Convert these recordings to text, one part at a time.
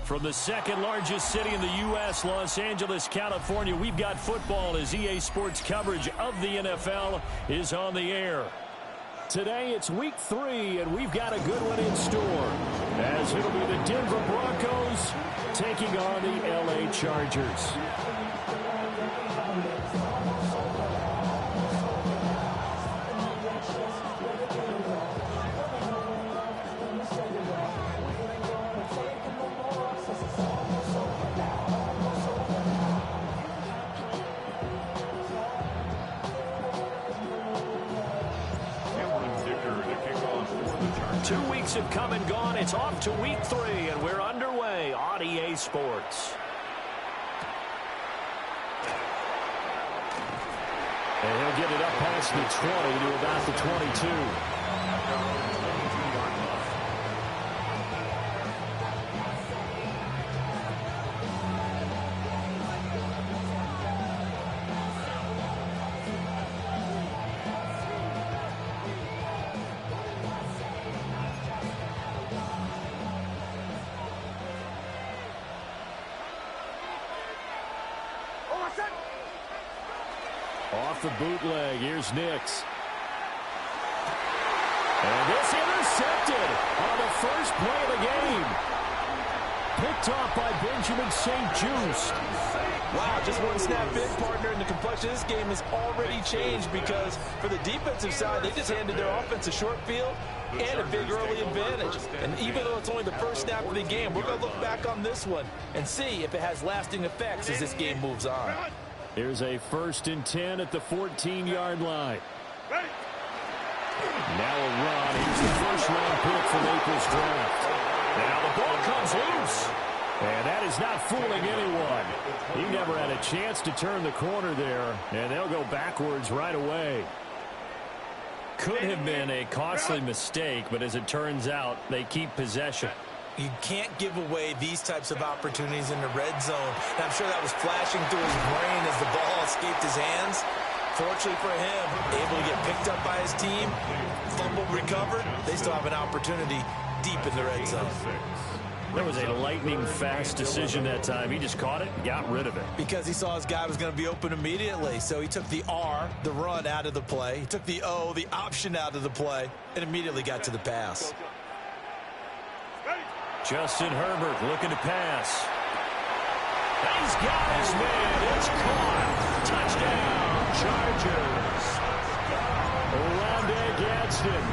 From the second largest city in the U.S., Los Angeles, California, we've got football as EA Sports coverage of the NFL is on the air. Today it's week 3, and we've got a good one in store, as it'll be the Denver Broncos taking on the L.A. Chargers. 2 weeks have come and gone. It's off to week 3, and we're underway on EA Sports. And he'll get it up past the 20 to about the 22. Off the bootleg, here's Nix. And this intercepted on the first play of the game. Picked off by Benjamin St-Juste. Wow, just one snap in, partner, and the complexion of this game has already changed because for the defensive side, they just handed their offense a short field and a big early advantage. And even though it's only the first snap of the game, we're going to look back on this one and see if it has lasting effects as this game moves on. Here's a 1st and 10 at the 14-yard line. Now a run. Here's the first-round pick from April's draft. Now the ball comes loose. And that is not fooling anyone. He never had a chance to turn the corner there, and they'll go backwards right away. Could have been a costly mistake, but as it turns out, they keep possession. You can't give away these types of opportunities in the red zone. And I'm sure that was flashing through his brain as the ball escaped his hands. Fortunately for him, able to get picked up by his team, fumble recovered. They still have an opportunity deep in the red zone. That was a lightning-fast decision that time. He just caught it and got rid of it. Because he saw his guy was going to be open immediately. So he took the R, the run, out of the play. He took the O, the option, out of the play, and immediately got to the pass. Justin Herbert looking to pass. He's got his man. It's caught. Touchdown, Chargers. Rondé Gadsden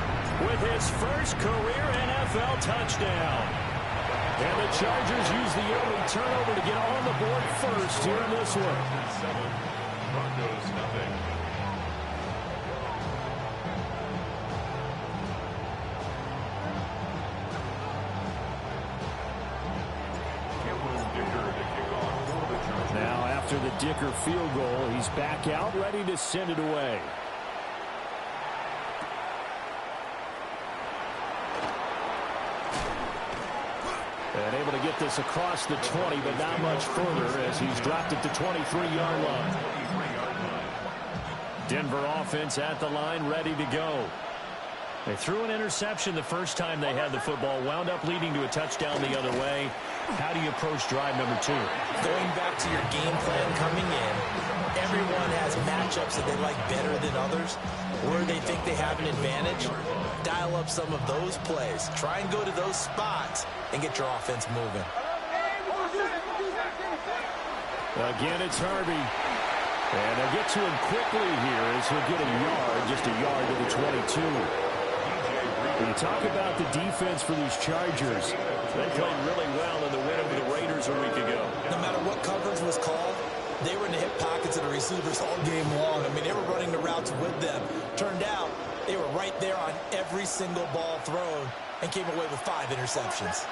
with his first career NFL touchdown. And the Chargers use the early turnover to get on the board first here in this one. Broncos nothing. Now, after the Dicker field goal, he's back out, ready to send it away. And able to get this across the 20, but not much further as he's dropped it to 23-yard line. Denver offense at the line, ready to go. They threw an interception the first time they had the football, wound up leading to a touchdown the other way. How do you approach drive number 2? Going back to your game plan coming in, everyone has matchups that they like better than others, where they think they have an advantage. Dial up some of those plays. Try and go to those spots and get your offense moving. Again, it's Harvey. And they'll get to him quickly here as he'll get a yard, just a yard to the 22. When you talk about the defense for these Chargers, they played really well in the win over the Raiders a week ago. No matter what coverage was called, they were in the hip pockets of the receivers all game long. I mean, they were running the routes with them. Turned out they were right there on every single ball thrown and came away with 5 interceptions.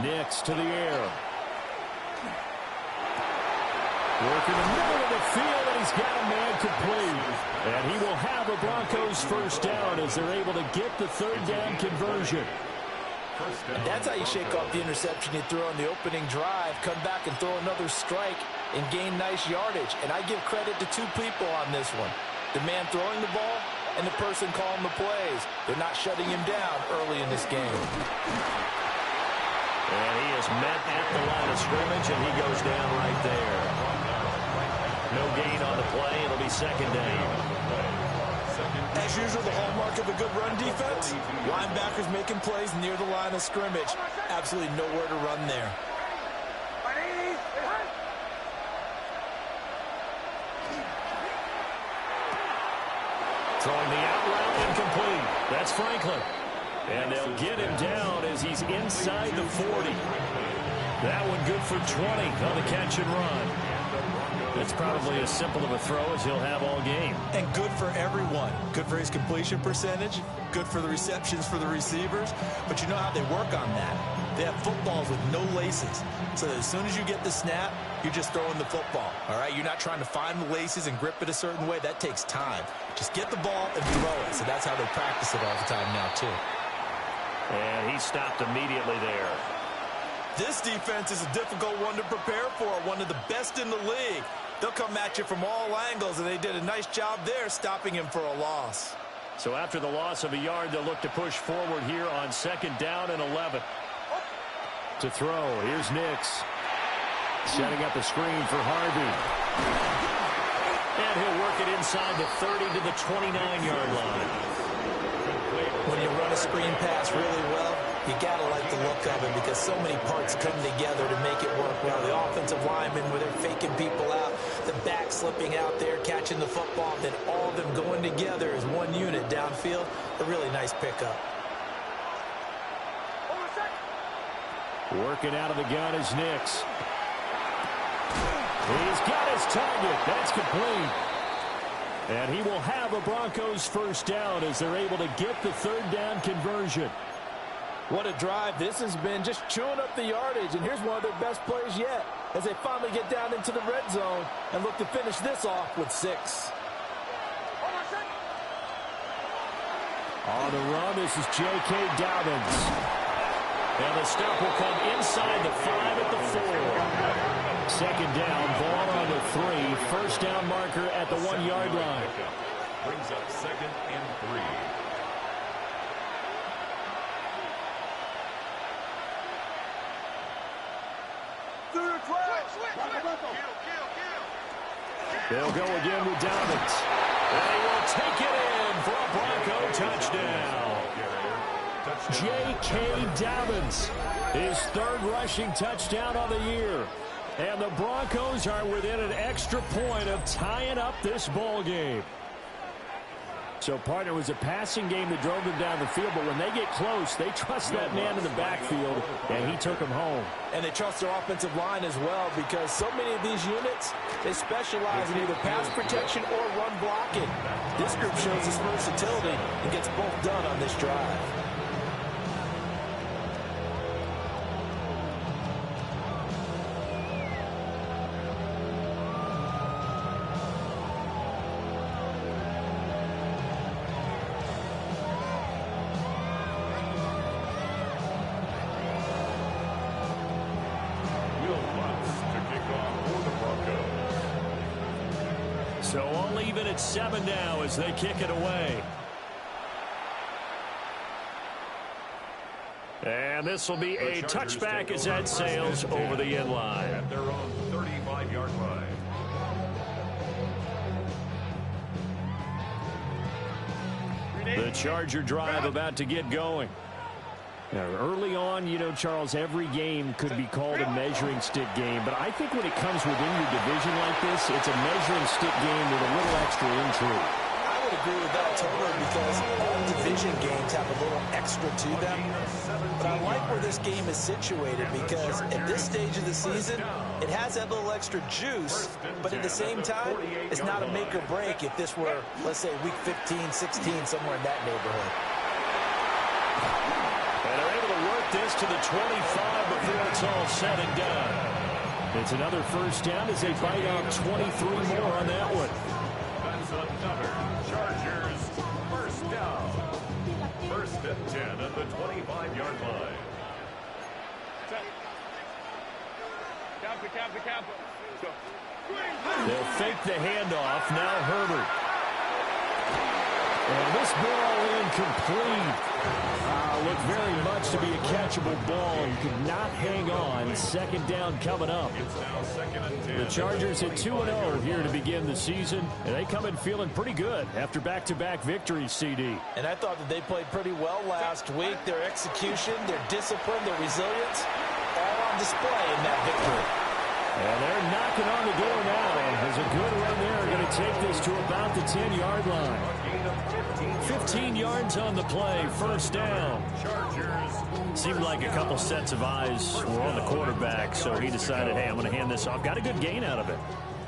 Nix to the air. Working the middle of the field, and he's got a man complete. And he will have a Broncos first down as they're able to get the 3rd down conversion. And that's how you shake off the interception you threw on the opening drive, come back and throw another strike and gain nice yardage. And I give credit to 2 people on this one. The man throwing the ball and the person calling the plays. They're not shutting him down early in this game. And he is met at the line of scrimmage, and he goes down right there. No gain on the play. It'll be second down. As usual, the hallmark of a good run defense, linebackers making plays near the line of scrimmage. Absolutely nowhere to run there. Throwing the out route incomplete. That's Franklin. And they'll get him down as he's inside the 40. That one good for 20 on the catch and run. It's probably as simple of a throw as he'll have all game. And good for everyone. Good for his completion percentage. Good for the receptions for the receivers. But you know how they work on that. They have footballs with no laces. So that as soon as you get the snap, you're just throwing the football. All right? You're not trying to find the laces and grip it a certain way. That takes time. Just get the ball and throw it. So that's how they practice it all the time now, too. And he stopped immediately there. This defense is a difficult one to prepare for. One of the best in the league. They'll come at you from all angles, and they did a nice job there stopping him for a loss. So after the loss of a yard, they'll look to push forward here on second down and 11. To throw, here's Nix. Setting up a screen for Harvey. And he'll work it inside the 30 to the 29-yard line. When you run a screen pass really well, you got to like the look of it because so many parts come together to make it work well. The offensive linemen, where they're faking people out, the back slipping out there, catching the football, then all of them going together as one unit downfield. A really nice pickup. Working out of the gun is Nix. He's got his target. That's complete. And he will have a Broncos first down as they're able to get the third down conversion. What a drive. This has been just chewing up the yardage, and here's one of their best plays yet as they finally get down into the red zone and look to finish this off with 6. On the run, this is J.K. Dobbins. And the stop will come inside the 5 at the 4. Second down, ball on the 3. First down marker at the 1-yard line. Brings up second and 3. They'll go again with Dobbins. And they will take it in for a Bronco touchdown. J.K. Dobbins, his third rushing touchdown on the year. And the Broncos are within an extra point of tying up this ball game. So, partner, was a passing game that drove them down the field, but when they get close, they trust that man in the backfield, and he took them home. And they trust their offensive line as well because so many of these units, they specialize in either pass protection or run blocking. This group shows its versatility and gets both done on this drive. So all even at 7 now as they kick it away. And this will be a touchback as that sails over the end line. At their own 35-yard line. The Charger drive about to get going. Now, early on, you know, Charles, every game could be called a measuring stick game. But I think when it comes within your division like this, it's a measuring stick game with a little extra intrigue. I would agree with that totally because all division games have a little extra to them. But I like where this game is situated because at this stage of the season, it has that little extra juice. But at the same time, it's not a make or break if this were, let's say, week 15, 16, somewhere in that neighborhood. This to the 25 before it's all said and done. It's another first down as they bite off 23 more on that one. That's another Chargers first down. First and 10 at the 25-yard line. They'll fake the handoff. Now Herbert. And this ball incomplete. Looked very much to be a catchable ball. He could not hang on. Second down coming up. The Chargers at 2-0 here to begin the season. And they come in feeling pretty good after back-to-back victories, CD. And I thought that they played pretty well last week. Their execution, their discipline, their resilience, all on display in that victory. And they're knocking on the door now. There's a good run there. Going to take this to about the 10-yard line. 15 yards on the play. First down. Seemed like a couple sets of eyes were on the quarterback, so he decided, hey, I'm going to hand this off. Got a good gain out of it.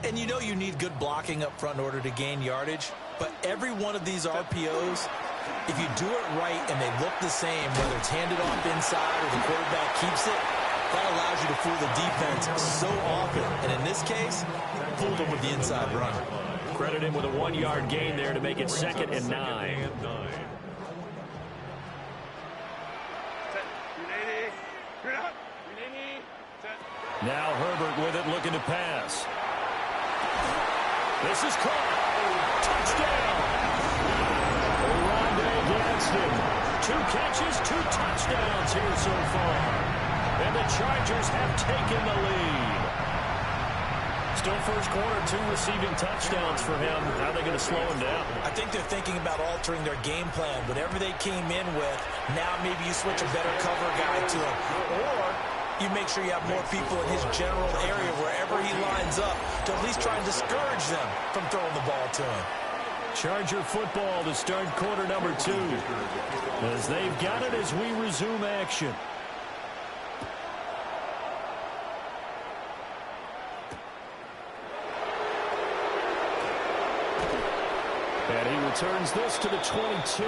And you know you need good blocking up front in order to gain yardage. But every one of these RPOs, if you do it right and they look the same, whether it's handed off inside or the quarterback keeps it, that allows you to fool the defense so often. And in this case, fooled them with the inside run. Credit him with a 1-yard gain there to make it 2nd and 9. Now Herbert with it, looking to pass. This is caught. Touchdown. Rondé Gadsden. 2 catches, 2 touchdowns here so far. And the Chargers have taken the lead. Still first quarter, 2 receiving touchdowns for him. How are they going to slow him down? I think they're thinking about altering their game plan. Whatever they came in with, now maybe you switch a better cover guy to him. Or you make sure you have more people in his general area wherever he lines up to at least try and discourage them from throwing the ball to him. Charger football to start quarter number 2. As they've got it as we resume action. And he returns this to the 22.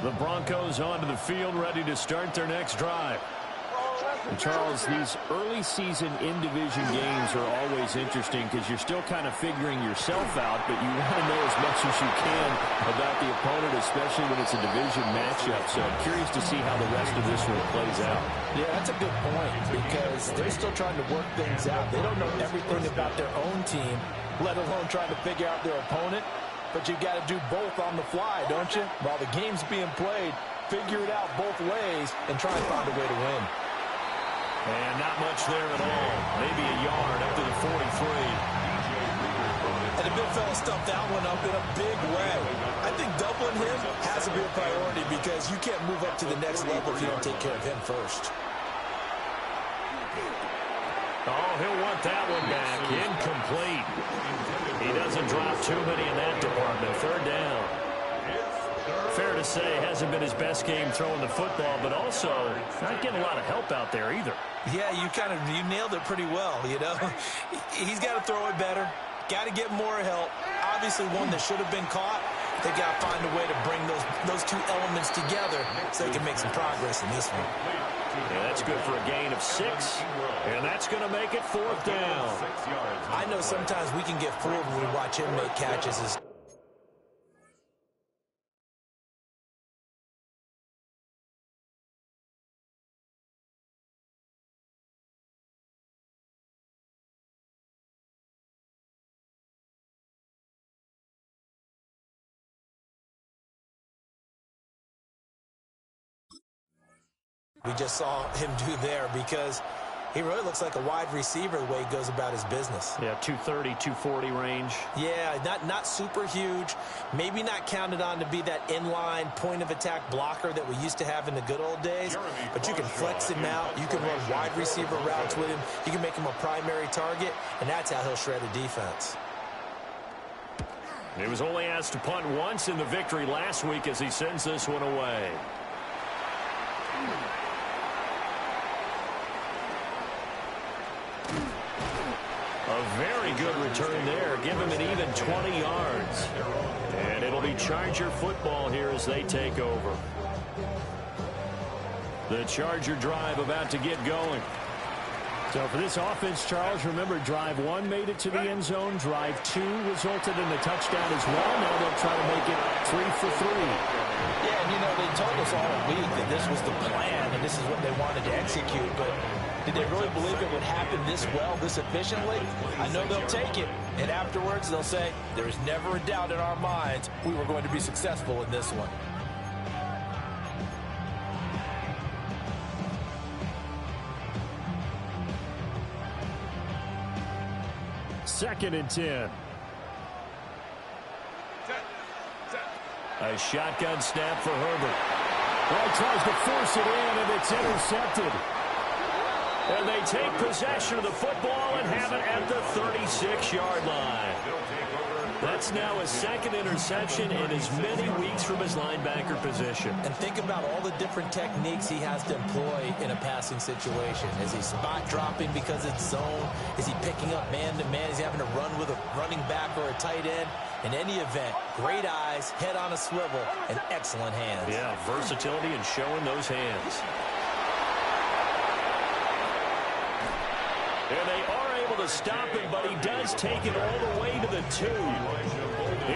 The Broncos onto the field, ready to start their next drive. And Charles, these early season in-division games are always interesting because you're still kind of figuring yourself out, but you want to know as much as you can about the opponent, especially when it's a division matchup. So I'm curious to see how the rest of this one plays out. Yeah, that's a good point because they're still trying to work things out. They don't know everything about their own team, let alone trying to figure out their opponent. But you got to do both on the fly, don't you? While the game's being played, figure it out both ways and try and find a way to win. And not much there at all. Maybe a yard up to the 43. And the big fella stuffed that one up in a big way. I think doubling him has to be a priority because you can't move up to the next level if you don't take care of him first. Oh, he'll want that one back. Incomplete. He doesn't drop too many in that department. Third down. Fair to say, hasn't been his best game throwing the football, but also not getting a lot of help out there either. Yeah, you nailed it pretty well, you know. He's got to throw it better. Got to get more help. Obviously one that should have been caught. They got to find a way to bring those two elements together so they can make some progress in this one. Yeah, that's good for a gain of 6, and that's going to make it 4th down. I know sometimes we can get fooled when we watch him make catches. We just saw him do there because he really looks like a wide receiver the way he goes about his business. Yeah, 230, 240 range. Yeah, not super huge. Maybe not counted on to be that inline point-of-attack blocker that we used to have in the good old days. But you can flex him out. You can run wide receiver routes with him. You can make him a primary target, and that's how he'll shred a defense. He was only asked to punt once in the victory last week as he sends this one away. A very good return there. Give him an even 20 yards. And it'll be Charger football here as they take over. The Charger drive about to get going. So for this offense, Charles, remember, drive 1 made it to the end zone. Drive 2 resulted in a touchdown as well. Now they'll try to make it 3 for 3. Yeah, and you know, they told us all week that this was the plan and this is what they wanted to execute. But did they really believe it would happen this well, this efficiently? I know they'll take it. And afterwards, they'll say, there is never a doubt in our minds we were going to be successful in this one. Second and 10. A shotgun snap for Herbert. Well, he tries to force it in, and it's intercepted. And they take possession of the football and have it at the 36-yard line. That's now his second interception in as many weeks from his linebacker position. And think about all the different techniques he has to employ in a passing situation. Is he spot dropping because it's zone? Is he picking up man-to-man? Is he having to run with a running back or a tight end? In any event, great eyes, head on a swivel, and excellent hands. Yeah, versatility and showing those hands. And they are able to stop him, but he does take it all the way to the 2.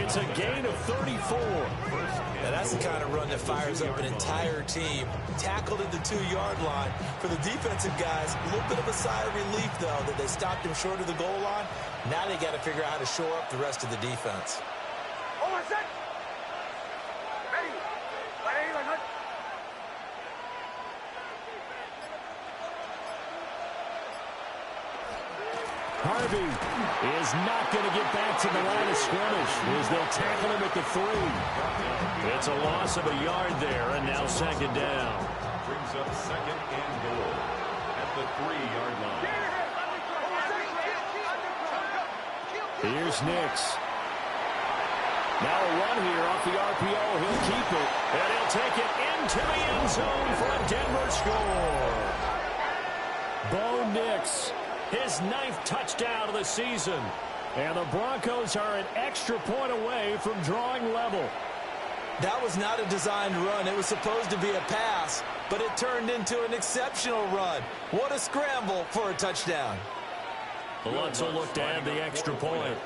It's a gain of 34. Now that's the kind of run that fires up an entire team. Tackled at the 2-yard line. For the defensive guys, a little bit of a sigh of relief, though, that they stopped him short of the goal line. Now they got to figure out how to shore up the rest of the defense. Harvey is not going to get back to the line of scrimmage as they'll tackle him at the 3. It's a loss of a yard there, and now second down. Brings up second and goal at the 3-yard line. Here's Nix. Now a run here off the RPO. He'll keep it, and he'll take it into the end zone for a Denver score. Bo Nix, his 9th touchdown of the season. And the Broncos are an extra point away from drawing level. That was not a designed run. It was supposed to be a pass, but it turned into an exceptional run. What a scramble for a touchdown. Lutz will look to add the extra point.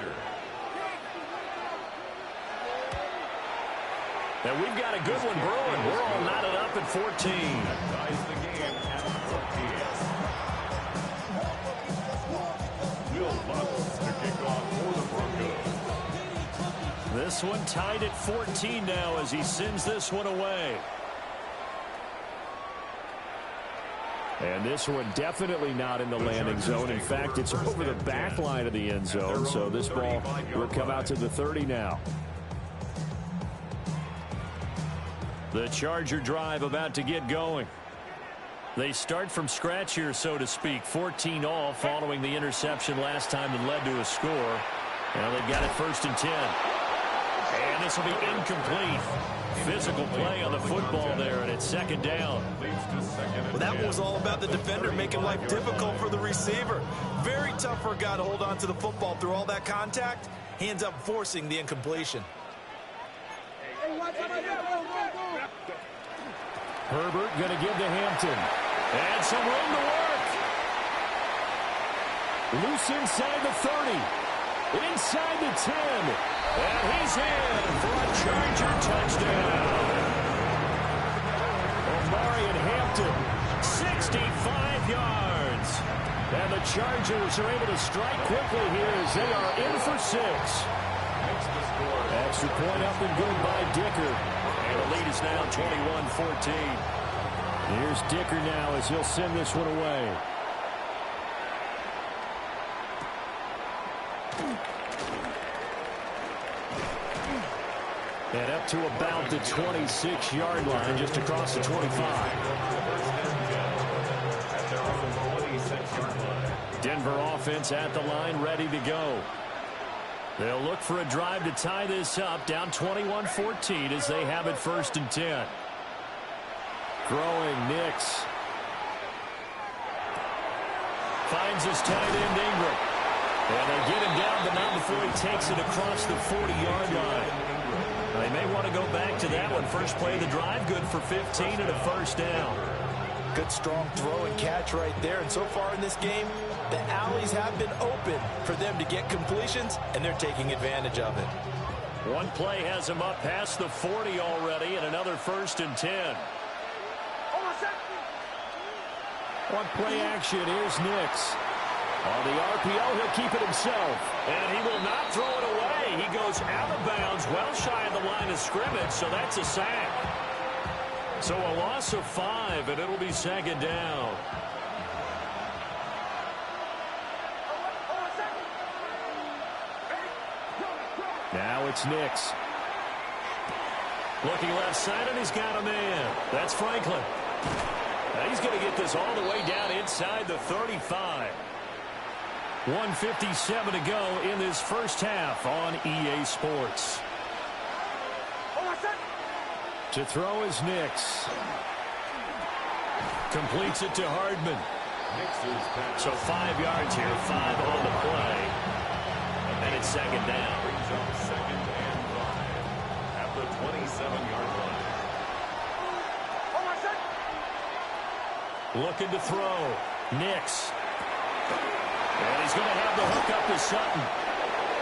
And we've got a good one brewing. We're all knotted up at 14. Ties the game at 14. Will Lutz to kick off for the Broncos. This one tied at 14 now as he sends this one away. And this one definitely not in the landing zone. In fact, it's over the back line of the end zone. So this ball will come out to the 30 now. The Charger drive about to get going. They start from scratch here, so to speak. 14 all following the interception last time that led to a score. Now they've got it 1st and 10. And this will be incomplete. Physical play on the football there, and it's 2nd down. Well, that one was all about the defender making life difficult for the receiver. Very tough for a guy to hold on to the football through all that contact. He ends up forcing the incompletion. Herbert going to give to Hampton. And some room to work. Loose inside the 30. Inside the 10. And he's in for a Charger touchdown. Omarion Hampton, 65 yards. And the Chargers are able to strike quickly here as they are in for 6. Extra point up and good by Dicker. And the lead is now 21-14. Here's Dicker now as he'll send this one away. And up to about the 26-yard line, just across the 25. Denver offense at the line, ready to go. They'll look for a drive to tie this up, down 21-14 as they have it 1st and 10. Throwing Nix. Finds his tight end Ingram. And they get him down, but not before he takes it across the 40-yard line. They may want to go back to that one. First play of the drive, good for 15 and a 1st down. Good, strong throw and catch right there. And so far in this game, the alleys have been open for them to get completions, and they're taking advantage of it. One play has him up past the 40 already, and another 1st and 10. On play action, here's Nix. On the RPO, he'll keep it himself. And he will not throw it away. He goes out of bounds, well shy of the line of scrimmage, so that's a sack. So a loss of 5, and it'll be 2nd down. Now it's Nix. Looking left side, and he's got a man. That's Franklin. Now he's going to get this all the way down inside the 35. 1:57 to go in this first half on EA Sports. To throw is Nix. Completes it to Hardman. So 5 yards here, 5 on the play. And it's 2nd down. Brings up 2nd and 5 at the 27-yard line. Looking to throw. Nix. And he's going to have the hook up to Sutton.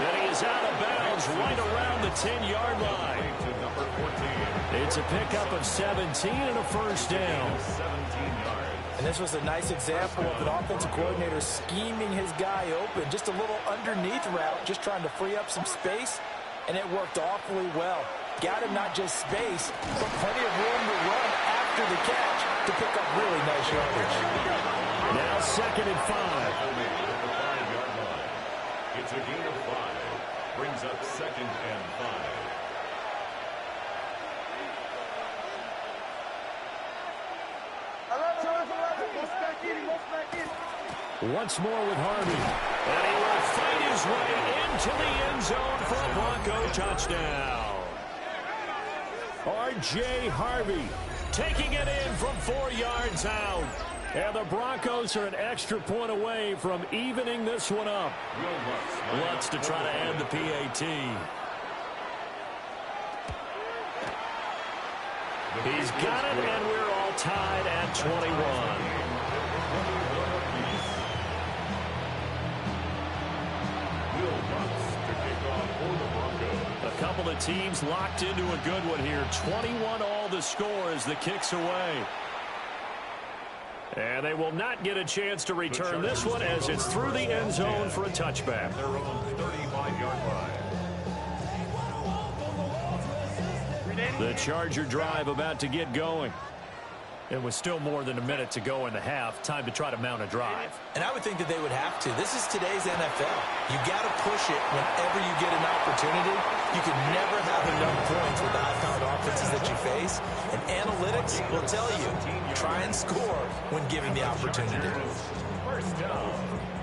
And he is out of bounds right around the 10-yard line. To number 14. It's a pickup of 17 and a 1st down. 17 yards. And this was a nice example of an offensive coordinator scheming his guy open. Just a little underneath route, just trying to free up some space, and it worked awfully well. Got him not just space, but plenty of room to run after the catch to pick up really nice yardage. Now 2nd and 5. At the 5-yard line. It's a gain of 5. Brings up 2nd and 5. Once more with Harvey. And he will fight his way into the end zone for a Bronco touchdown. R.J. Harvey taking it in from 4 yards out. And the Broncos are an extra point away from evening this one up. Lutz to try to add the PAT. He's got it, and we're all tied at 21. A couple of teams locked into a good one here. 21 all the score as the kick's away. And they will not get a chance to return this one as it's through the end zone for a touchback. Their own 35-yard line. The Charger drive about to get going. It was still more than a minute to go in the half. Time to try to mount a drive. And I would think that they would have to. This is today's NFL. You got to push it whenever you get an opportunity. You can never have enough points with the high-powered offenses that you face. And analytics will tell you, try and score when given the opportunity.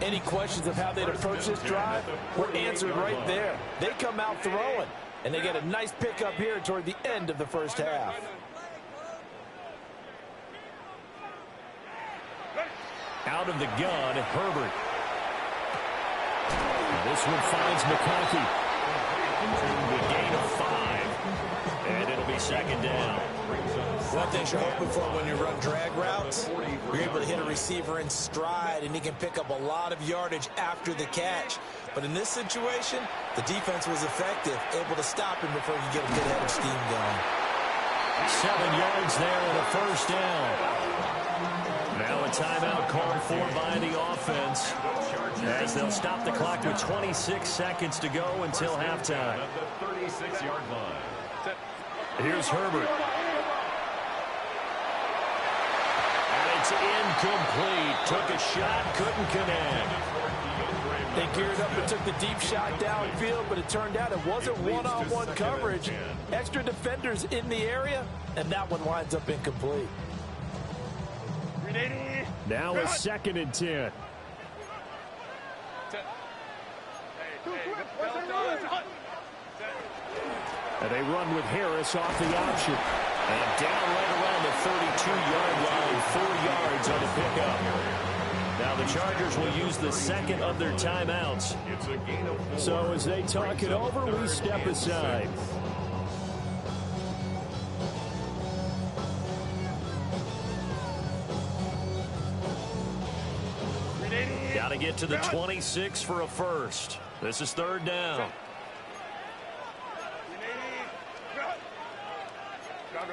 Any questions of how they'd approach this drive were answered right there. They come out throwing, and they get a nice pickup here toward the end of the first half. Out of the gun, Herbert. This one finds McConkey. The gain of 5. And it'll be 2nd down. One thing you're hoping for when you run drag routes, you're able to hit a receiver in stride, and he can pick up a lot of yardage after the catch. But in this situation, the defense was effective, able to stop him before he could get a good head of steam going. 7 yards there and a 1st down. Now a timeout called for by the offense as they'll stop the clock with 26 seconds to go until halftime. At the 36-yard line. Here's Herbert. And it's incomplete. Took a shot, couldn't connect. They geared up and took the deep shot downfield, but it turned out it wasn't one-on-one coverage. Extra defenders in the area, and that one winds up incomplete. Now a 2nd and 10. And they run with Harris off the option. And down right around the 32-yard line, 4 yards on the pickup. Now the Chargers will use the second of their timeouts. So as they talk it over, we step aside. Got to get to the 26 for a first. This is third down.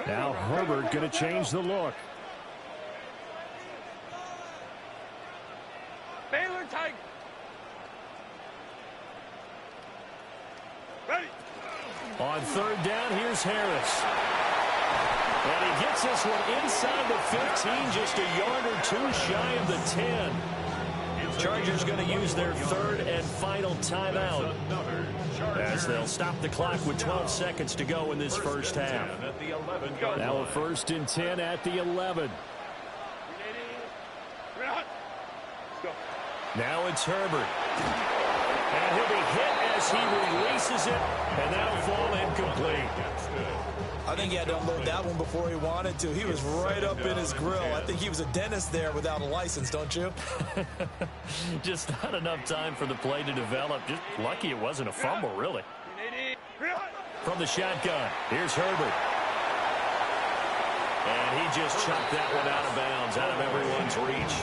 Now Herbert going to change the look. Baylor tight. Ready. On third down, here's Harris. And he gets this one inside the 15, just a yard or two shy of the 10. Chargers going to use their third and final timeout as they'll stop the clock with 12 seconds to go in this first half. Now a 1st and 10 at the 11. Now it's Herbert. And he'll be hit as he releases it, and that'll fall incomplete. I think he had to unload that one before he wanted to. He was right up in his grill. I think he was a dentist there without a license, don't you? Just not enough time for the play to develop. Just lucky it wasn't a fumble, really. From the shotgun, here's Herbert. And he just chucked that one out of bounds, out of everyone's reach.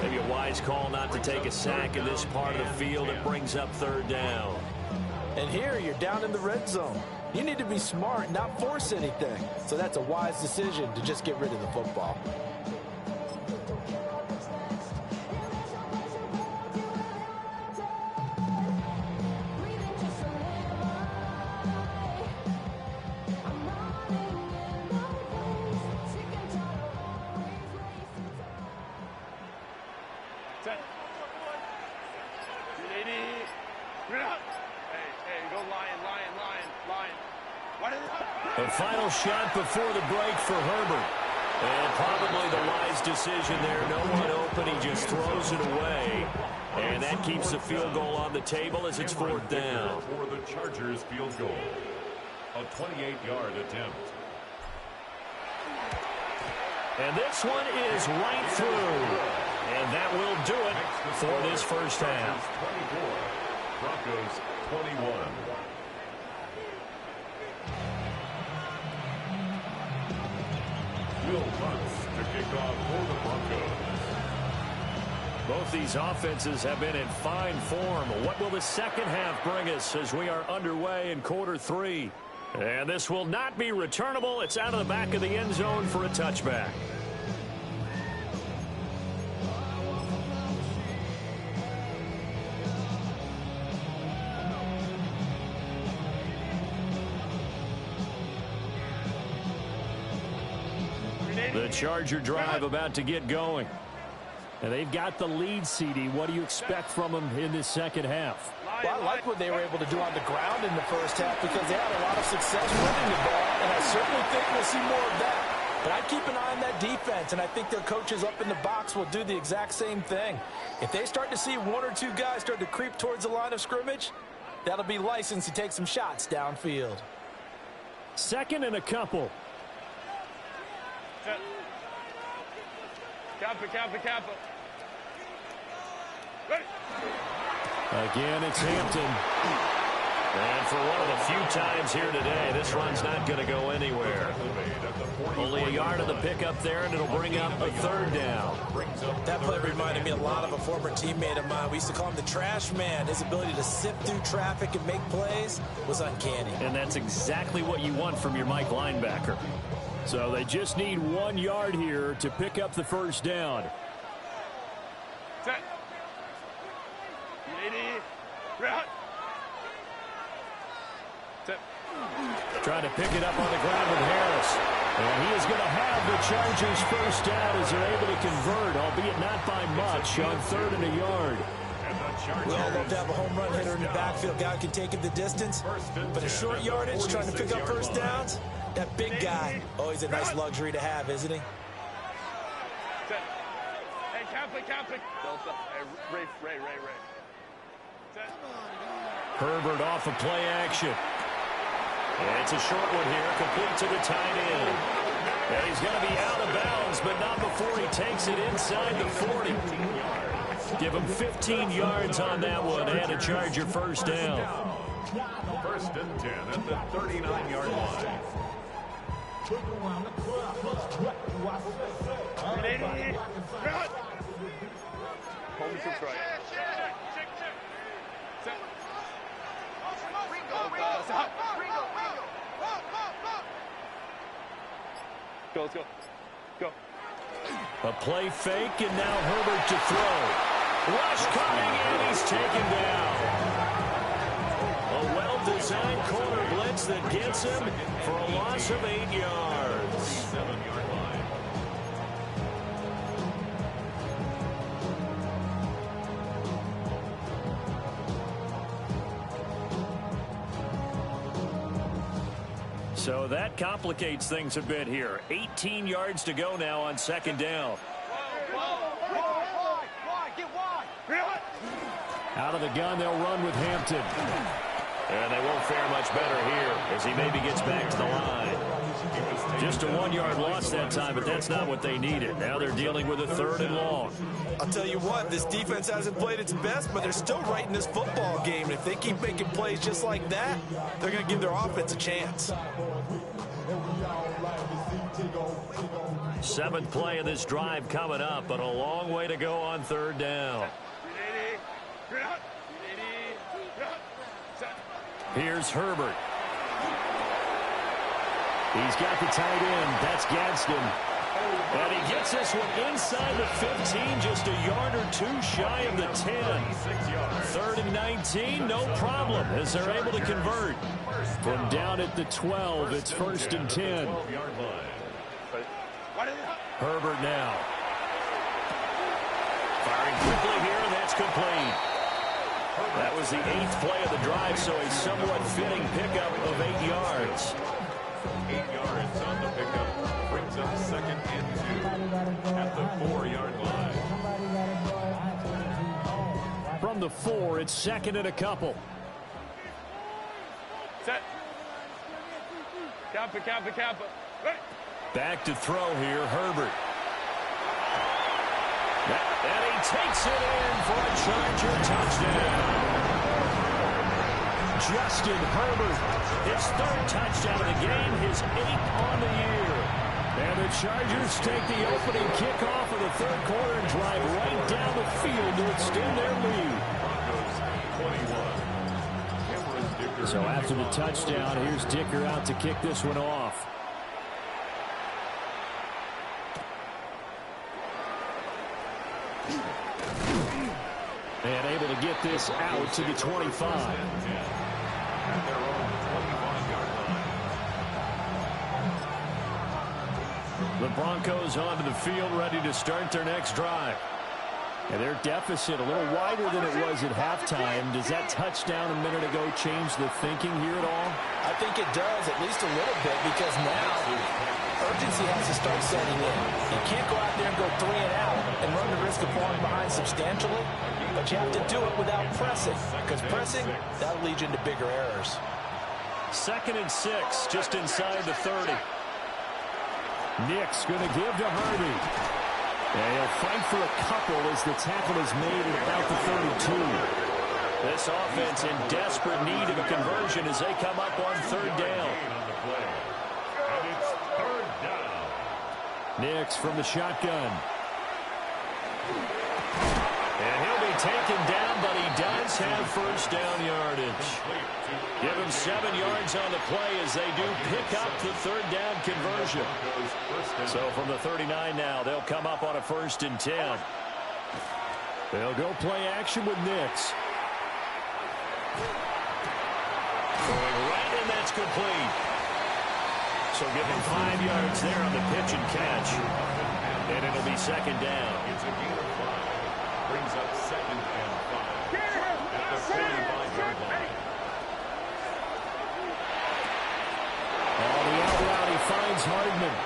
Maybe a wise call not to take a sack in this part of the field. It brings up third down. And here you're down in the red zone. You need to be smart, not force anything. So that's a wise decision to just get rid of the football. The final shot before the break for Herbert. And probably the wise decision there. No one open. He just throws it away. And that keeps the field goal on the table as it's fourth down. For the Chargers field goal. A 28-yard attempt. And this one is right through. And that will do it for this first half. 24. Broncos 21. Will Lutz to kick off for the Broncos. Both these offenses have been in fine form. What will the second half bring us as we are underway in quarter three? And this will not be returnable. It's out of the back of the end zone for a touchback. The Charger drive about to get going. And they've got the lead, CD. What do you expect from them in this second half? Well, I like what they were able to do on the ground in the first half because they had a lot of success running the ball, and I certainly think we'll see more of that. But I'd keep an eye on that defense, and I think their coaches up in the box will do the exact same thing. If they start to see one or two guys start to creep towards the line of scrimmage, that'll be license to take some shots downfield. Second and a couple. Kappa. Ready. Again, it's Hampton. And for one of the few times here today, this run's not going to go anywhere. Only a yard of the pickup there, and it'll bring up a third down. That play reminded me a lot of a former teammate of mine. We used to call him the trash man. His ability to sift through traffic and make plays was uncanny. And that's exactly what you want from your Mike linebacker. So they just need 1 yard here to pick up the first down. Set. Ready. Right. Set. Trying to pick it up on the ground with Harris. And he is going to have the Chargers first down as they're able to convert, albeit not by much, on third and a yard. We all love to have a home run hitter in the backfield. Guy can take it the distance. But a short yardage, trying to pick up first downs, that big guy, always a nice luxury to have, isn't he? Hey, Catholic. Hey, Ray. Set. Herbert off of play action. And it's a short one here, complete to the tight end. And he's going to be out of bounds, but not before he takes it inside the 40. Give him 15 yards on that one and a Charger first down. First and 10 at the 39-yard line. Hold me six right. Set. Go, let's go. Go. A play fake, and now Herbert to throw. Rush coming, and he's taken down. A well-designed corner blitz that gets him for a loss of 8 yards. 7-yard line. So that complicates things a bit here. 18 yards to go now on second down. Out of the gun, they'll run with Hampton. And they won't fare much better here as he maybe gets back to the line. Just a 1-yard loss that time, but that's not what they needed. Now they're dealing with a 3rd and long. I'll tell you what, this defense hasn't played its best, but they're still right in this football game. And if they keep making plays just like that, they're going to give their offense a chance. 7th play of this drive coming up, but a long way to go on 3rd down. Here's Herbert. He's got the tight end. That's Gadsden. And he gets this one inside the 15, just a yard or two shy of the 10. 3rd and 19, no problem, as they're able to convert. From down at the 12, it's 1st and 10. Herbert now. Firing quickly here, and that's complete. That was the 8th play of the drive, so a somewhat fitting pickup of 8 yards. 8 yards on the pickup. Brings up 2nd and 2 at the 4-yard line. From the 4, it's 2nd and a couple. Set. Kappa. Right. Back to throw here, Herbert. And he takes it in for a Charger touchdown. Justin Herbert, his 3rd touchdown of the game, his 8th on the year. And the Chargers take the opening kickoff of the 3rd quarter and drive right down the field to extend their lead. So after the touchdown, here's Dicker out to kick this one off. And able to get this out to the 25. The Broncos onto the field, ready to start their next drive. And their deficit a little wider than it was at halftime. Does that touchdown a minute ago change the thinking here at all? I think it does, at least a little bit, because now urgency has to start setting in. You can't go out there and go 3 and out and run the risk of falling behind substantially, but you have to do it without pressing, because pressing, that'll lead you into bigger errors. 2nd and 6, just inside the 30. Nick's going to give to Harvey. And he'll fight for a couple as the tackle is made at about the 32. This offense in desperate need of a conversion as they come up on 3rd down. And it's 3rd down. Nick's from the shotgun. And he'll be taken down, but he does have 1st down yardage. Give him 7 yards on the play as they do pick up the 3rd down conversion. So from the 39 now, they'll come up on a 1st and 10. They'll go play action with Nix. Going right, and that's complete. So give him 5 yards there on the pitch and catch. And it'll be 2nd down. It's a gain of 5. Brings up 2nd and 5 at the 45-yard line. On the out route, he finds Hardman.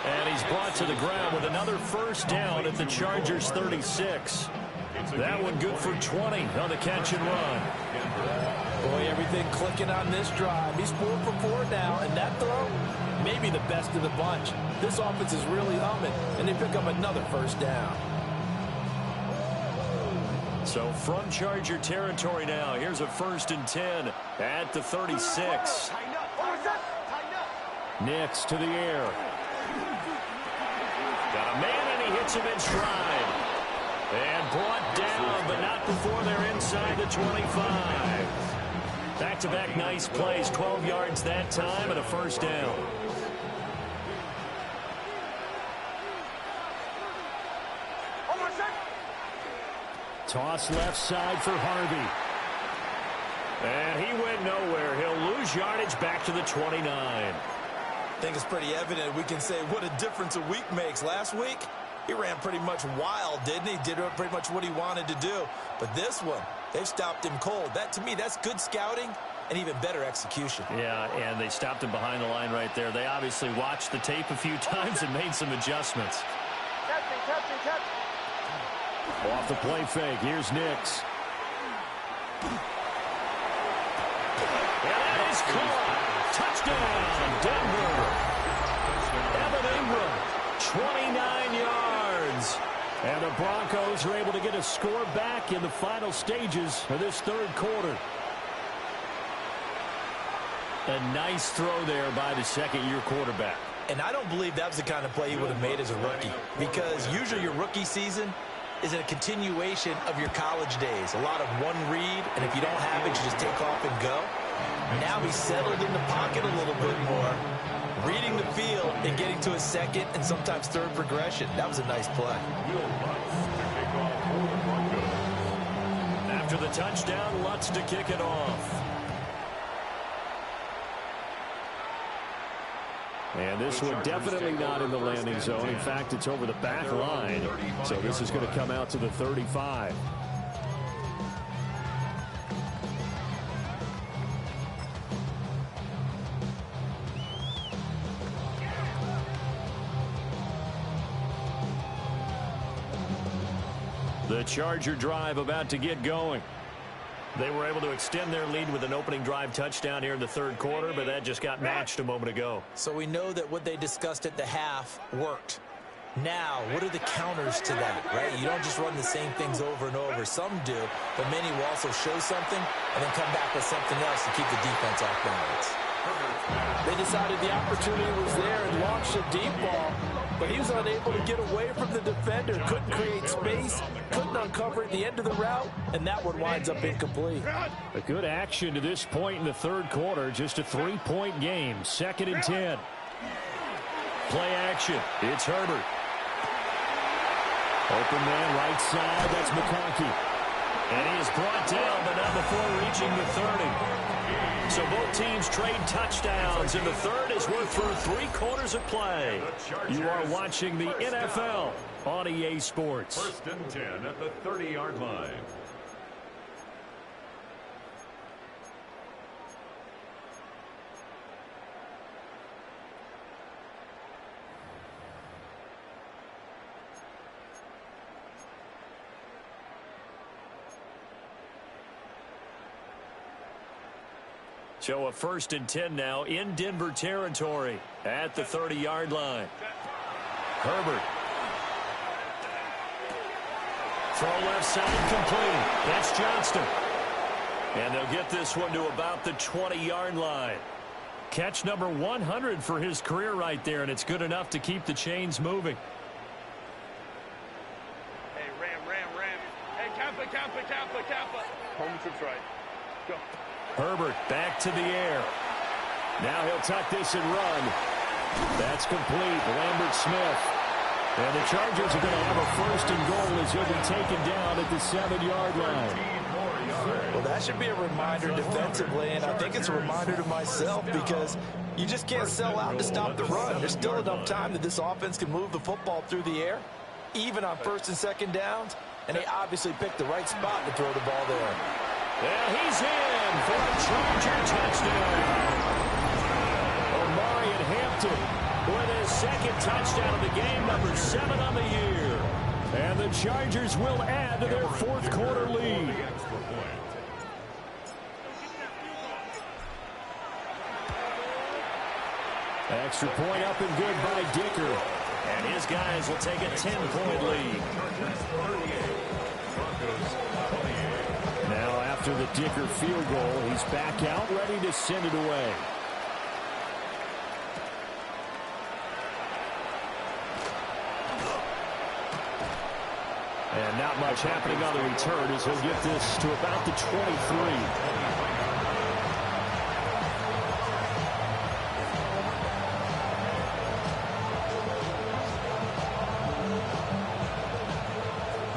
And he's brought to the ground with another 1st down at the Chargers' 36. That one good for 20 on the catch and run. Boy, everything clicking on this drive. He's 4 for 4 now, and that throw, maybe the best of the bunch. This offense is really humming, and they pick up another 1st down. So from Charger territory now, here's a 1st and 10 at the 36. Nix to the air. Got a man, and he hits him in stride. And brought down, but not before they're inside the 25. Back-to-back nice plays, 12 yards that time and a first down. Toss left side for Harvey. And he went nowhere. He'll lose yardage back to the 29. I think it's pretty evident we can say what a difference a week makes. Last week, he ran pretty much wild, didn't he? Did pretty much what he wanted to do. But this one, they've stopped him cold. That, to me, that's good scouting and even better execution. Yeah, and they stopped him behind the line right there. They obviously watched the tape a few times and made some adjustments. Catch. Off the play fake. Here's Nix. And that is caught. Touchdown, Denver. Evan Ingram, 29 yards. And the Broncos are able to get a score back in the final stages of this third quarter. A nice throw there by the second-year quarterback. And I don't believe that was the kind of play he would have made as a rookie, because usually your rookie season is a continuation of your college days. A lot of one read, and if you don't have it, you just take off and go. Now he's settled in the pocket a little bit more, reading the field and getting to a second and sometimes third progression. That was a nice play. After the touchdown, Lutz to kick it off. And this one definitely not in the landing zone. In fact, it's over the back line. So this is going to come out to the 35. The Charger drive about to get going. They were able to extend their lead with an opening drive touchdown here in the third quarter, but that just got matched a moment ago. So we know that what they discussed at the half worked. Now, what are the counters to that, right? You don't just run the same things over and over. Some do, but many will also show something and then come back with something else to keep the defense off balance. They decided the opportunity was there and launched a deep ball, but he was unable to get away from the defender, couldn't create space, couldn't uncover at the end of the route, and that one winds up incomplete. A good action to this point in the third quarter, just a 3-point game, 2nd and 10. Play action, it's Herbert. Open man right side, that's McConkey. And he is brought down, but not before reaching the 30. So both teams trade touchdowns, and the third as we're through 3 quarters of play. You are watching the NFL on EA Sports. 1st and 10 at the 30-yard line. So a 1st and 10 now in Denver territory at the 30-yard line. Herbert. Throw left side complete. That's Johnston. And they'll get this one to about the 20-yard line. Catch number 100 for his career right there, and it's good enough to keep the chains moving. Hey, Ram. Hey, Kappa. Home troops right. Go. Herbert back to the air. Now he'll tuck this and run. That's complete. Lambert Smith. And the Chargers are going to have a 1st and goal as he'll be taken down at the 7-yard line. Well, that should be a reminder defensively, and I think it's a reminder to myself, because you just can't sell out to stop the run. There's still enough time that this offense can move the football through the air, even on 1st and 2nd downs, and they obviously picked the right spot to throw the ball there. And he's in for a Charger touchdown. Omarion Hampton with his 2nd touchdown of the game, number 7 on the year. And the Chargers will add to their 4th quarter lead. Extra point up and good by Dicker. And his guys will take a 10-point lead. Now after the Dicker field goal, he's back out, ready to send it away. And not much happening on the return as he'll get this to about the 23.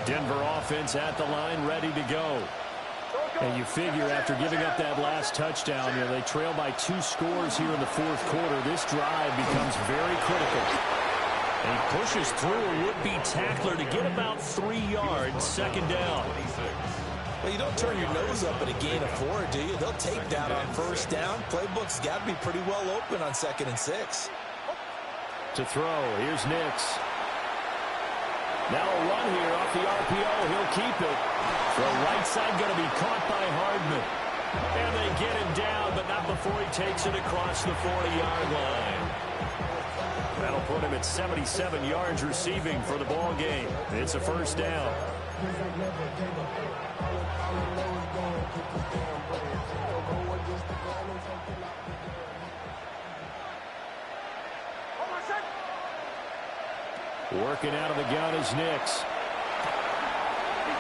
Denver offense at the line, ready to go. And you figure after giving up that last touchdown, they trail by 2 scores here in the fourth quarter. This drive becomes very critical. And he pushes through a would-be tackler to get about 3 yards, second down. Well, you don't turn your nose up at a gain of 4, do you? They'll take that on first down. Playbook's got to be pretty well open on 2nd and 6. To throw, here's Nix. Now a run here off the RPO. He'll keep it. The right side going to be caught by Hardman. And they get him down, but not before he takes it across the 40-yard line. That'll put him at 77 yards receiving for the ball game. It's a first down. Working out of the gun is Nix.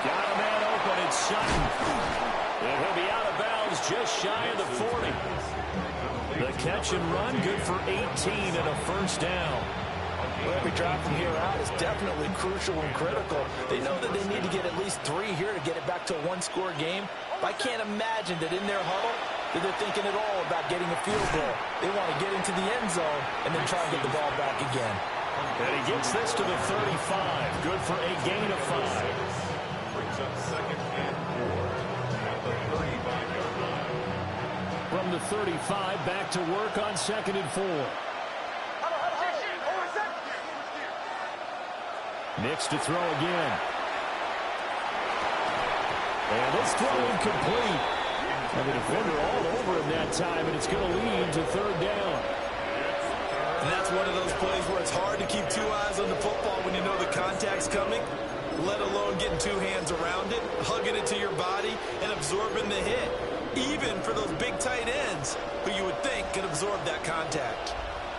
Got a man open, it's Sutton. And he'll be out of bounds just shy of the 40. The catch and run, good for 18 and a first down. Well, every drive from here out is definitely crucial and critical. They know that they need to get at least 3 here to get it back to a 1-score game. But I can't imagine that in their huddle that they're thinking at all about getting a field goal. They want to get into the end zone and then try and get the ball back again. And he gets this to the 35. Good for a gain of 5. Brings up 2nd and 4 at the 35-yard line. From the 35, back to work on 2nd and 4. Nix to throw again. And this throw incomplete. And the defender all over him that time, and it's going to lead to 3rd down. And that's one of those plays where it's hard to keep 2 eyes on the football when you know the contact's coming, let alone getting 2 hands around it, hugging it to your body, and absorbing the hit. Even for those big tight ends who you would think could absorb that contact.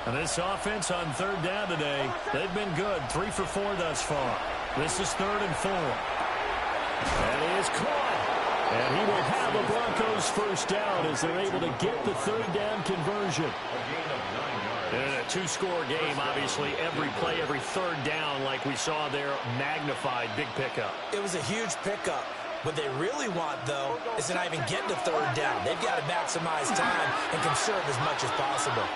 And this offense on 3rd down today, they've been good. 3 for 4 thus far. This is 3rd and 4. And he is caught. And he will have a Broncos first down as they're able to get the 3rd down conversion. In a 2-score game, obviously, every play, every 3rd down, like we saw there, magnified, big pickup. It was a huge pickup. What they really want, though, is to not even get to 3rd down. They've got to maximize time and conserve as much as possible.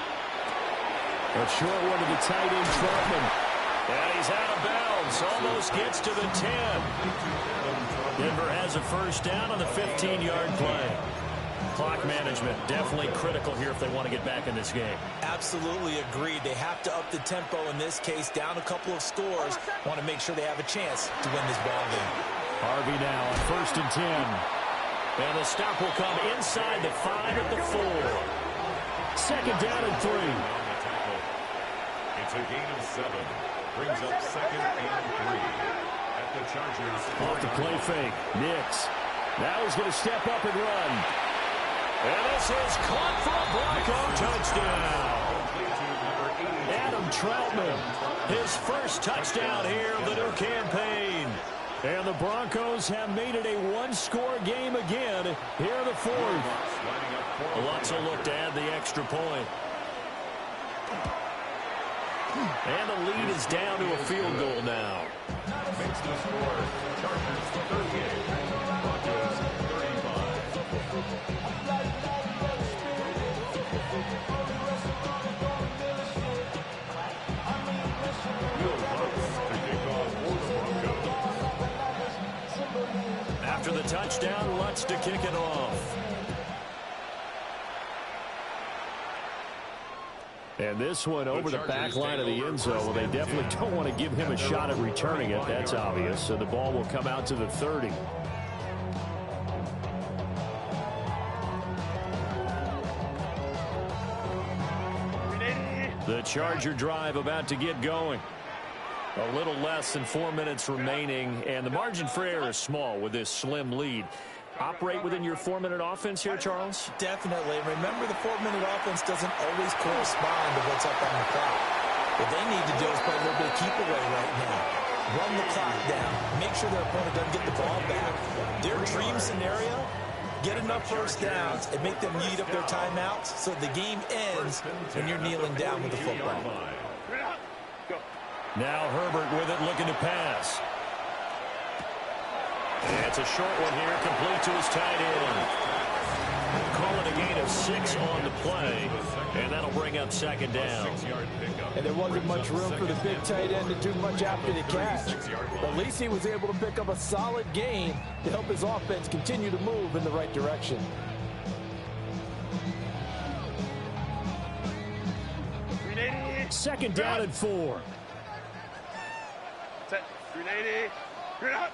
A short one to the tight end, Troutman. And he's out of bounds. Almost gets to the 10. Denver has a first down on the 15-yard play. Clock management definitely critical here if they want to get back in this game. Absolutely agreed. They have to up the tempo in this case, down a couple of scores. Want to make sure they have a chance to win this ball game. Harvey now on 1st and 10. And the stop will come inside the 5 at the 4. 2nd down and 3. It's a gain of 7. Brings up 2nd and 3 at the Chargers. Off the play fake. Nix. Now he's going to step up and run. And this is caught for a Bronco touchdown. Adam Troutman, his first touchdown here of the new campaign. And the Broncos have made it a 1-score game again here in the 4th. Alonso look to add the extra point. And the lead is down to a field goal now. Makes the score Chargers 38, Broncos 35. After the touchdown, Lutz to kick it off. And this one over the back line of the end zone. Well, they definitely don't want to give him a shot at returning it. That's obvious. So the ball will come out to the 30. The Charger drive about to get going. A little less than 4 minutes remaining, and the margin for error is small with this slim lead. Operate within your 4-minute offense here, Charles? Definitely. Remember, the 4-minute offense doesn't always correspond to what's up on the clock. What they need to do is play a little bit of keep away right now. run the clock down, make sure their opponent doesn't get the ball back. Their dream scenario, get enough first downs and make them eat up their timeouts so the game ends when you're kneeling down with the football. Now Herbert with it, looking to pass. And it's a short one here, complete to his tight end. Call it a gain of 6 on the play, and that'll bring up second down. And there wasn't much room for the big tight end to do much after the catch. But at least he was able to pick up a solid gain to help his offense continue to move in the right direction. Second down and 4. Set. 380. Green up.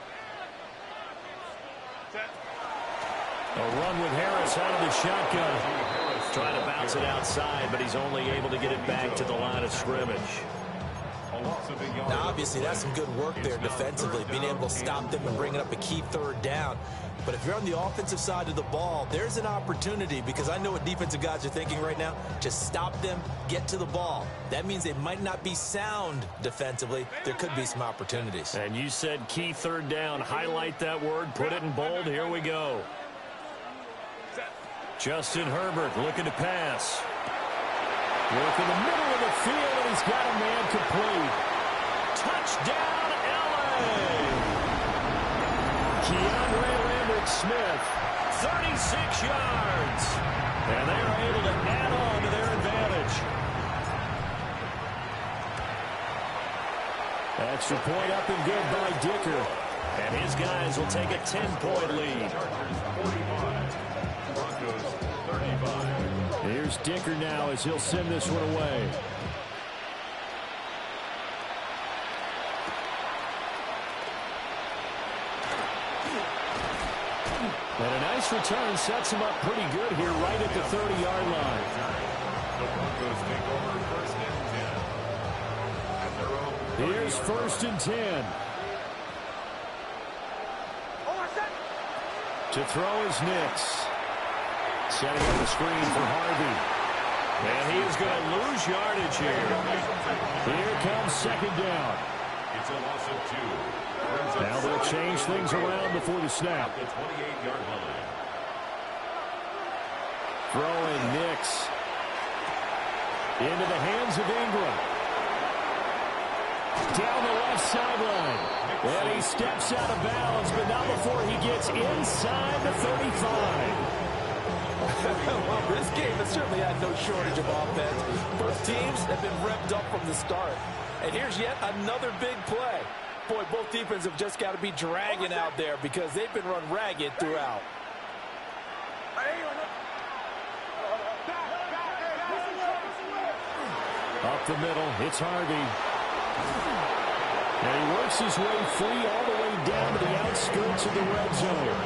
Set. A run with Harris out of the shotgun. Trying to bounce it outside, but he's only able to get it back to the line of scrimmage. Now, obviously, that's some good work there defensively, being able to stop them and bringing up a key third down. But if you're on the offensive side of the ball, there's an opportunity, because I know what defensive guys are thinking right now. Just stop them, get to the ball. That means they might not be sound defensively. There could be some opportunities. And you said key third down. Highlight that word, put it in bold. Here we go. Justin Herbert looking to pass. Work in the middle of the field, and he's got a man complete. Touchdown, L.A. Keandre Lambert-Smith, 36 yards. And they're able to add on to their advantage. Extra point up and good by Dicker. And his guys will take a 10-point lead. Here's Dicker now as he'll send this one away. And a nice return sets him up pretty good here right at the 30-yard line. The Broncos take over first and 10. Here's first and 10. To throw is Nix. Setting up the screen for Harvey. And he is going to lose yardage here. Here comes second down. It's a loss of 2. Now they'll change things around before the snap. The 28-yard line. Throwing Nix. Into the hands of Ingram. Down the left sideline. And he steps out of bounds, but not before he gets inside the 35. Well, this game has certainly had no shortage of offense. Both teams have been revved up from the start. And here's yet another big play. Boy, both defenses have just got to be dragging out there because they've been run ragged throughout. Up the middle, it's Harvey. And he works his way free all the way down to the outskirts of the red zone.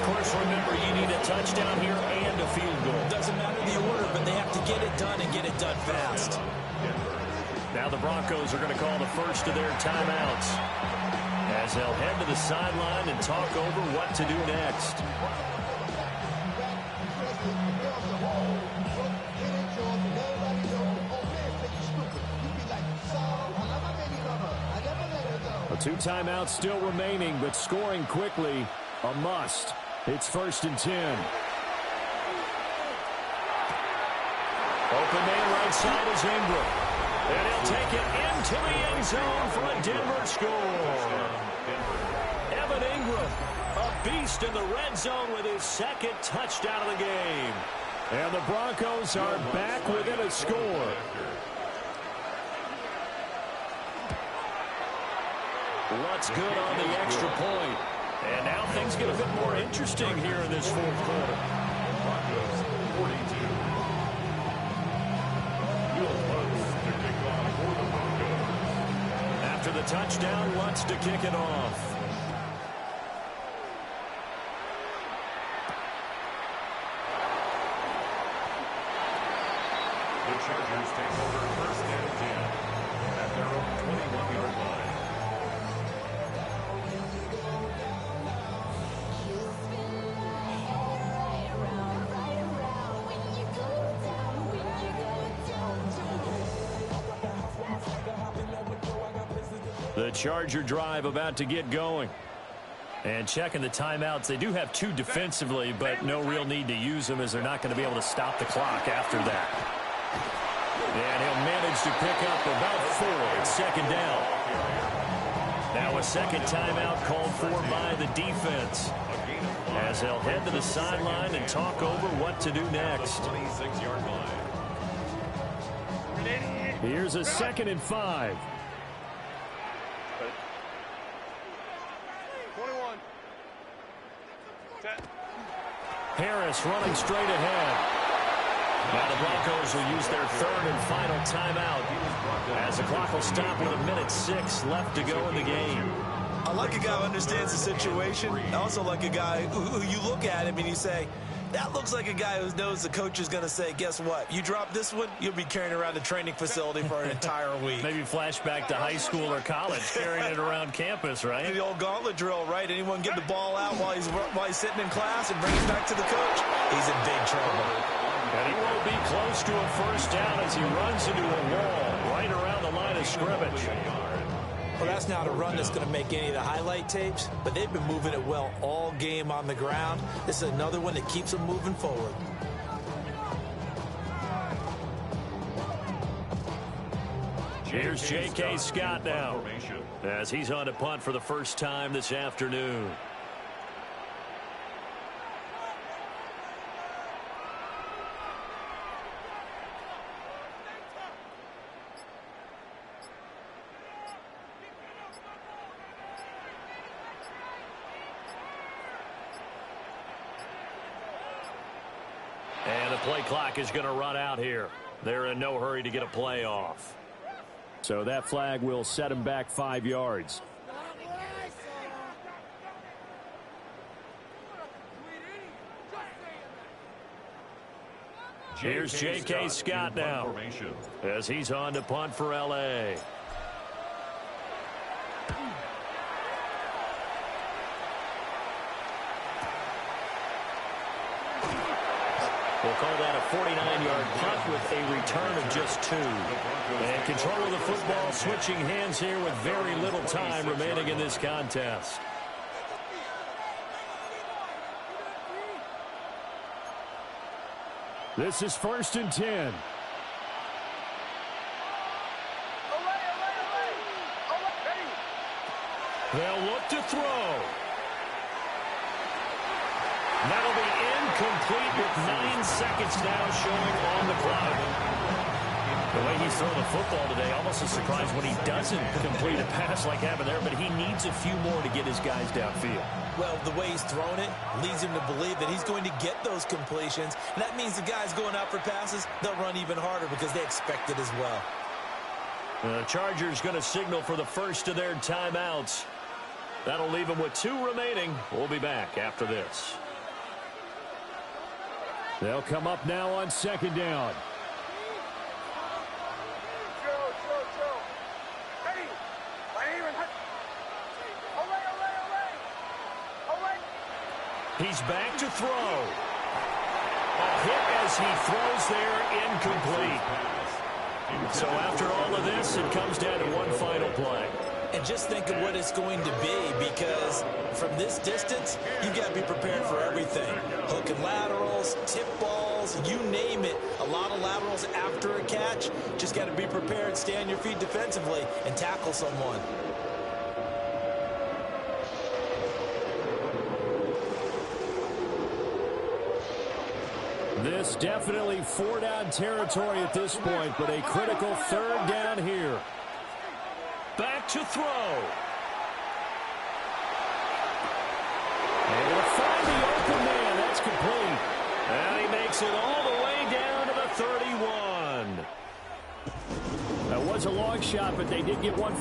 Of course, remember, you need a touchdown here and a field goal. Doesn't matter the order, but they have to get it done and get it done fast. Now the Broncos are going to call the first of their timeouts as they'll head to the sideline and talk over what to do next. Two timeouts still remaining, but scoring quickly, a must. It's first and 10. Open man right side is Ingram. And he'll take it into the end zone for a Denver score. Evan Ingram, a beast in the red zone with his second touchdown of the game. And the Broncos are back within a score. What's good on the extra point? And now things get a bit more interesting here in this fourth quarter. Broncos 42. Will Lutz to kick off for the Broncos. After the touchdown, Lutz to kick it off. The Chargers take over first and 10 at their own 21-yard line. The The Charger drive about to get going. And checking the timeouts, they do have 2 defensively, but no real need to use them as they're not going to be able to stop the clock after that. And he'll manage to pick up about 4 at second down. Now a second timeout called for by the defense, as they'll head to the sideline and talk over what to do next. 26-yard line. Here's a 2nd and 5. 21. Harris running straight ahead. Now the Broncos will use their 3rd and final timeout, as the clock will stop with 1:06 left to go in the game. I like a guy who understands the situation. I also like a guy who you look at him and you say, that looks like a guy who knows the coach is going to say, guess what? You drop this one, you'll be carrying around the training facility for an entire week. Maybe flashback to high school or college, carrying it around campus, right? The old gauntlet drill, right? Anyone get the ball out while he's sitting in class and bring it back to the coach? He's in big trouble. And he won't be close to a first down as he runs into a wall right around the line of scrimmage. Well, that's not a run that's going to make any of the highlight tapes, but they've been moving it well all game on the ground. This is another one that keeps them moving forward. Here's J.K. Scott now, as he's on to punt for the first time this afternoon. And the play clock is going to run out here. They're in no hurry to get a play off. So that flag will set him back 5 yards. Here's J.K. Scott now, as he's on to punt for L.A. We'll call that a 49-yard punt with a return of just 2. And control of the football switching hands here with very little time remaining in this contest. This is 1st and 10. They'll look to throw. That'll be incomplete with 9 seconds now showing on the clock. The way he's throwing the football today, almost a surprise when he doesn't complete a pass like happened there, but he needs a few more to get his guys downfield. Well, the way he's thrown it leads him to believe that he's going to get those completions. And that means the guys going out for passes, they'll run even harder because they expect it as well. The Chargers going to signal for the first of their timeouts. That'll leave them with 2 remaining. We'll be back after this. They'll come up now on 2nd down. He's back to throw. A hit as he throws there, incomplete. So after all of this, it comes down to one final play. And just think of what it's going to be, because from this distance, you've got to be prepared for everything. Hook and laterals, tip balls, you name it. A lot of laterals after a catch. Just got to be prepared, stay on your feet defensively, and tackle someone. This definitely 4-down territory at this point, but a critical 3rd down here. Back to throw. Able to find the open man. That's complete. And he makes it all the way down to the 31. That was a long shot, but they did get one.